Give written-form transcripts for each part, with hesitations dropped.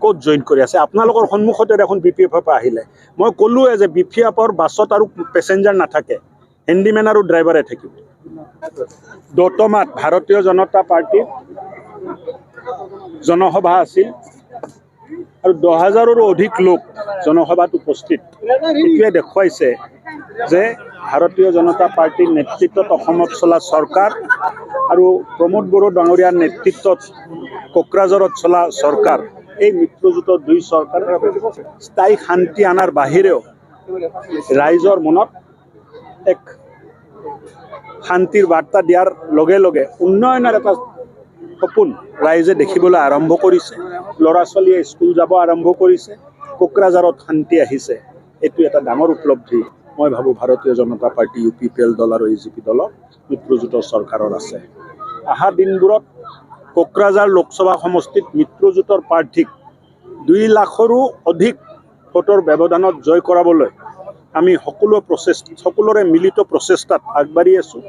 ক'ত জইন কৰি আছে আপোনালোকৰ সন্মুখতে দেখোন BPF-ৰ পৰা আহিলে মই ক'লোৱে যে BPF-ৰ বাছত আৰু পেছেঞ্জাৰ নাথাকে হেণ্ডিমেন আৰু ড্ৰাইভাৰে থাকিব দতমাত ভাৰতীয় জনতা পাৰ্টিৰ জনসভা আছিল আৰু 10,000-ৰো অধিক লোক জনসভাত উপস্থিত এটোৱে দেখুৱাইছে যে ভাৰতীয় জনতা পাৰ্টিৰ নেতৃত্বত অসমত চলা চৰকাৰ আৰু প্ৰমোদ বড়ো ডাঙৰীয়াৰ নেতৃত্বত কোকৰাঝাৰত চলা চৰকাৰ এই মিত্ৰজোঁটৰ দুই চৰকাৰে স্থায়ী শান্তি আনাৰ বাহিৰেও ৰাইজৰ মনত এক শান্তিৰ বাৰ্তা দিয়াৰ লগে লগে উন্নয়নৰ এটা সপোন ৰাইজে দেখিবলৈ আৰম্ভ কৰিছে ল'ৰা ছোৱালীয়ে স্কুল যাব আৰম্ভ কৰিছে কোকৰাঝাৰত শান্তি আহিছে এইটো এটা ডাঙৰ উপলব্ধি মই ভাবোঁ ভাৰতীয় জনতা পাৰ্টি UPPL দল আৰু AGP দলৰ মিত্ৰজোঁটৰ চৰকাৰৰ আছে অহা দিনবোৰত কোকৰাঝাৰ লোকসভা সমষ্টিত মিত্ৰজোঁটৰ প্ৰাৰ্থীক 2 লাখৰো অধিক ভোটৰ ব্যৱধানত জয় কৰাবলৈ আমি সকলোৰে মিলিত প্ৰচেষ্টাত আগবাঢ়ি আছোঁ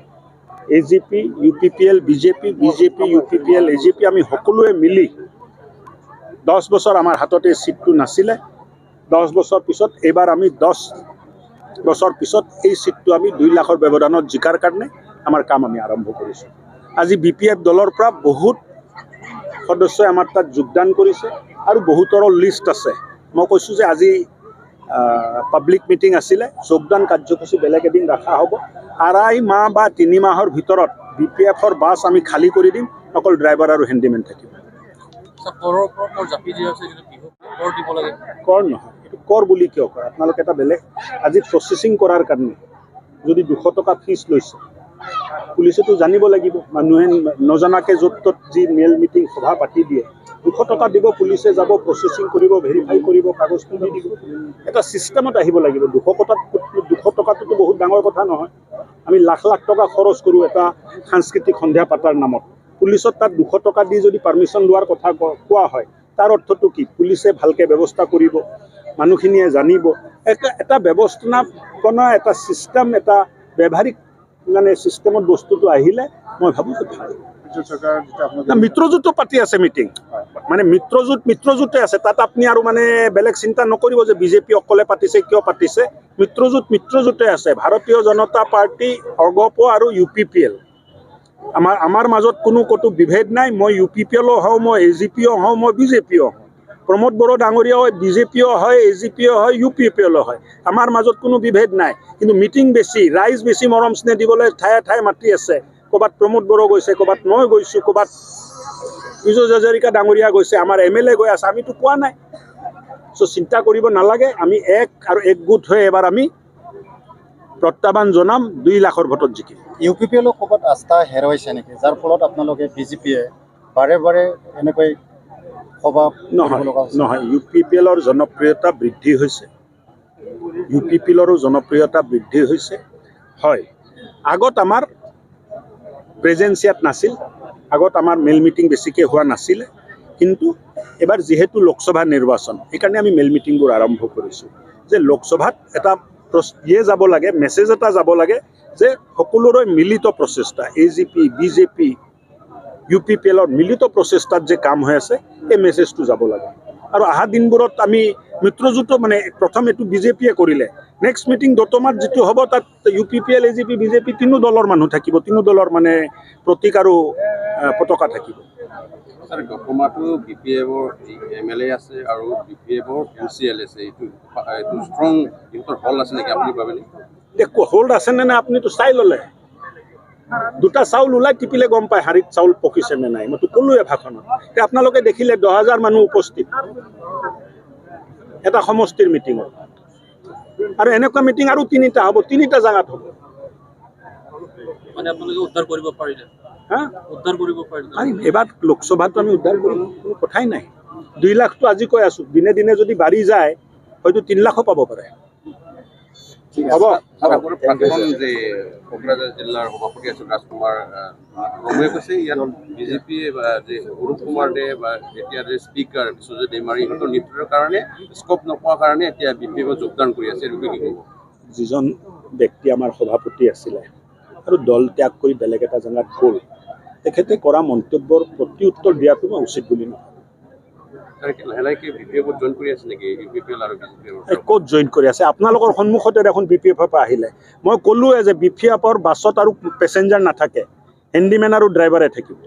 AGP UPPL BJP UPPL AGP আমি সকলোৱে মিলি 10 বছৰ আমাৰ হাততে সিটটো নাছিলে 10 বছৰ পিছত এবাৰ আমি 10 বছৰ পিছত এই সিটটো আমি 2 লাখৰ ব্যৱধানত জিকাৰ কাৰণে আমাৰ কাম আমি আৰম্ভ কৰিছোঁ আজি BPF দলৰ পৰা বহুত সদস্যই আমাৰ তাত যোগদান কৰিছে আৰু বহুতৰৰ লিষ্ট আছে মই কৈছোঁ যে আজি পাব্লিক মিটিং আছিলে যোগদান কাৰ্যসূচী বেলেগ এদিন ৰাখা হ'ব 2.5 মাহ বা 3 মাহৰ ভিতৰত BPF-ৰ বাছ আমি খালী কৰি দিম অকল ড্ৰাইভাৰ আৰু হেণ্ডিমেন থাকিব কৰ নহয় এইটো কৰ বুলি কিয় কয় আপোনালোকে এটা বেলেগ আজি প্ৰচেছিং কৰাৰ কাৰণে যদি 200 টকা ফিজ লৈছে পুলিচেতো জানিব লাগিব মানুহে নজনাকে য'ত ত'ত যি মেল মিটিং সভা পাতি দিয়ে 200 টকা দিব পুলিচে যাব প্ৰচেছিং কৰিব ভেৰিফাই কৰিব কাগজ তুলি দিব এটা চিষ্টেমত আহিব লাগিব 200 টকাটো বহুত ডাঙৰ কথা নহয় আমি লাখ লাখ টকা খৰচ কৰোঁ এটা সাংস্কৃতিক সন্ধিয়া পাতাৰ নামত পুলিচত তাত 200 টকা দি যদি পাৰ্মিশ্যন লোৱাৰ কথা কোৱা হয় তাৰ অৰ্থটো কি পুলিচে ভালকে ব্যৱস্থা কৰিব মানুহখিনিয়ে জানিব এটা ব্যৱস্থাপনা এটা চিষ্টেম এটা ব্যৱহাৰিক মানে চিষ্টেমত বস্তুটো আহিলে মই ভাবোঁ যে ভাল মিত্ৰজোঁটো পাতি আছে মিটিং মানে মিত্ৰজোঁটে আছে তাত আপুনি আৰু মানে বেলেগ চিন্তা নকৰিব যে BJP অকলে পাতিছে কিয় পাতিছে মিত্ৰজোঁটে আছে ভাৰতীয় জনতা পাৰ্টি অগপ আৰু UPPL আমাৰ মাজত কোনো কতো বিভেদ নাই মই UPPL হওঁ মই AGP হওঁ মই BJP হওঁ প্ৰমোদ বড়ো ডাঙৰীয়াও BJP হয় AGP হয় UPPL হয় আমাৰ মাজত কোনো বিভেদ নাই কিন্তু মিটিং বেছি ৰাইজ বেছি মৰম স্নেহ দিবলৈ ঠায়ে ঠায়ে মাতি আছে ক'ৰবাত প্ৰমোদ বড়ো গৈছে ক'ৰবাত মই গৈছোঁ ক'ৰবাত বিজয় হাজৰিকা ডাঙৰীয়া গৈছে আমাৰ MLA গৈ আছে আমিতো কোৱা নাই চিন্তা কৰিব নালাগে আমি একগোট হৈ এবাৰ আমি প্ৰত্যাহ্বান জনাম 2 লাখৰ ভোটত জিকিম UPPL ক'ৰবাত আস্থা হেৰুৱাইছে নেকি যাৰ ফলত আপোনালোকে BJP-য়ে বাৰে বাৰে এনেকৈ সভা নহয় UPPL-ৰ জনপ্ৰিয়তা বৃদ্ধি হৈছে UPPL-ৰো জনপ্ৰিয়তা বৃদ্ধি হৈছে হয় আগত আমাৰ প্ৰেজেন্স ইয়াত নাছিল আগত আমাৰ মেল মিটিং বেছিকৈ হোৱা নাছিলে কিন্তু এবাৰ যেহেতু লোকসভা নিৰ্বাচন সেইকাৰণে আমি মেল মিটিংবোৰ আৰম্ভ কৰিছোঁ যে লোকসভাত এটা যাব লাগে মেছেজ এটা যাব লাগে যে সকলোৰে মিলিত প্ৰচেষ্টা AGP BJP UPPL-ৰ মিলিত প্ৰচেষ্টাত যে কাম হৈ আছে এই মেছেজটো যাব লাগে আৰু অহা দিনবোৰত আমি মিত্ৰজোঁটো মানে প্ৰথম এইটো BJP-য়ে কৰিলে নেক্সট মিটিং দতমাত যিটো হ'ব তাত UPPL AGP BJP 3 দলৰ মানুহ থাকিব 3 দলৰ মানে প্ৰতীক আৰু পতাকা থাকিব স্যাৰ দতমাটো BPF-ৰ MLA আছে আৰু BPF-ৰ MCL আছে এইটো ষ্ট্ৰং ইহঁতৰ হল আছে নেকি আপুনি ভাবেনে দেখো হোল্ড আছে নে নাই আপুনিতো চাই ল'লে 2টা চাউল ওলাই টিপিলে গম পায় হাৰিত চাউল পকিছে নে নাই মইতো ক'লোৱে ভাষণত আপোনালোকে দেখিলে 10,000 মানুহ উপস্থিত এটা সমষ্টিৰ মিটিঙত আৰু এনেকুৱা মিটিং আৰু 3টা হ'ব 3টা জাগাত হ'ব মানে আপোনালোকে উদ্ধাৰ কৰিব পাৰিলে উদ্ধাৰ কৰিব পাৰিলে এবাৰ লোকসভাটো আমি উদ্ধাৰ কৰিম কোনো কথাই নাই 2 লাখটো আজি কৈ আছোঁ দিনে দিনে যদি বাঢ়ি যায় হয়তো 3 লাখো পাব পাৰে হ'ব যে কোকৰাঝাৰ জিলাৰ সভাপতি আছিল ৰাজকুমাৰ গমে কৈছে ইয়াত BJP যে অৰুপ কুমাৰ দে বা এতিয়া যে স্পীকাৰ বিশ্বজিৎ দৈমাৰী ইহঁতৰ নেতৃত্বৰ কাৰণে স্কোপ নোপোৱাৰ কাৰণে এতিয়া BPF যোগদান কৰি আছে এইটো কি ক'ব যিজন ব্যক্তি আমাৰ সভাপতি আছিলে আৰু দল ত্যাগ কৰি বেলেগ এটা জেগাত গ'ল তেখেতে কৰা মন্তব্যৰ প্ৰতি উত্তৰ দিয়াটো মই উচিত বুলি নহয় তাকে লাহে লাহে বি পি এফত জইন কৰি আছে নেকি ইউ পি পি এল আৰু বি জে পি এই ক'ত জইন কৰি আছে আপোনালোকৰ সন্মুখতে দেখোন বি পি এফৰ পৰা আহিলে মই ক'লোৱে যে বি পি এফৰ বাছত আৰু পেচেঞ্জাৰ নাথাকে হেণ্ডিমেন আৰু ড্ৰাইভাৰে থাকিব